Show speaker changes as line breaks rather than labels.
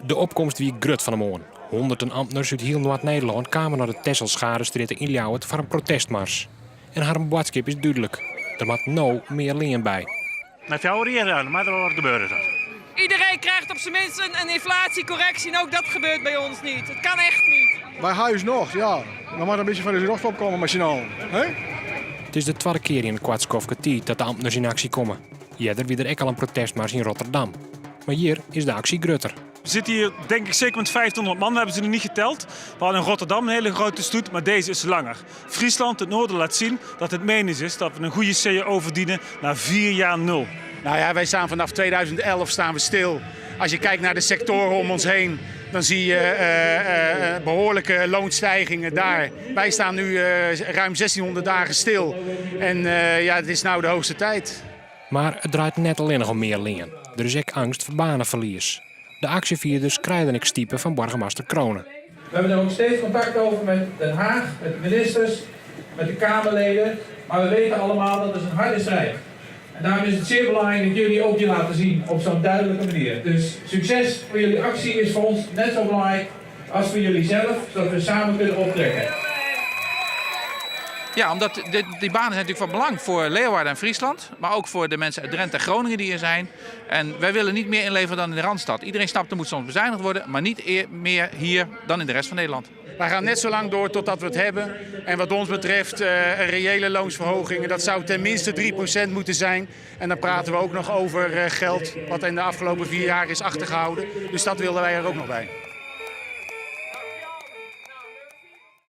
De opkomst wie grut van de morgen. Honderden ambtenaren uit heel Noord-Nederland kwamen naar de Tesselschade-straat in Ljouwert voor een protestmars. En haar boodschap is duidelijk. Er moet nou meer leen bij.
Met jouw regering, maar wat gebeurt er?
Iedereen krijgt op zijn minst een inflatiecorrectie en ook dat gebeurt bij ons niet. Het kan echt niet.
Bij huis nog, ja. Dan moet een beetje van de rot opkomen machinaal.
Het is de tweede keer in de Kwartskofke dat de ambtenaren in actie komen. Eerder weer er ook al een protestmars in Rotterdam. Maar hier is de actie grutter.
We zitten hier denk ik zeker met 1500 man, we hebben ze nog niet geteld. We hadden in Rotterdam een hele grote stoet, maar deze is langer. Friesland, het noorden, laat zien dat het menens is dat we een goede CAO verdienen na 4 jaar 0.
Nou ja, wij staan vanaf 2011 staan we stil. Als je kijkt naar de sectoren om ons heen, dan zie je behoorlijke loonstijgingen daar. Wij staan nu ruim 1600 dagen stil. En ja, het is nou de hoogste tijd.
Maar het draait net alleen nog om meer leen. Er is ook angst voor banenverlies. De actievierders krijgen ik stiepen van burgemeester Kronen.
We hebben er ook steeds contact over met Den Haag, met de ministers, met de Kamerleden. Maar we weten allemaal dat het een harde strijd. En daarom is het zeer belangrijk dat jullie ook je laten zien op zo'n duidelijke manier. Dus succes voor jullie actie is voor ons net zo belangrijk als voor jullie zelf, zodat we samen kunnen optrekken.
Ja, omdat die banen zijn natuurlijk van belang voor Leeuwarden en Friesland. Maar ook voor de mensen uit Drenthe en Groningen die hier zijn. En wij willen niet meer inleveren dan in de Randstad. Iedereen snapt, er moet soms bezuinigd worden. Maar niet meer hier dan in de rest van Nederland.
Wij gaan net zo lang door totdat we het hebben. En wat ons betreft een reële loonsverhoging. Dat zou tenminste 3% moeten zijn. En dan praten we ook nog over geld wat in de afgelopen 4 jaar is achtergehouden. Dus dat willen wij er ook nog bij.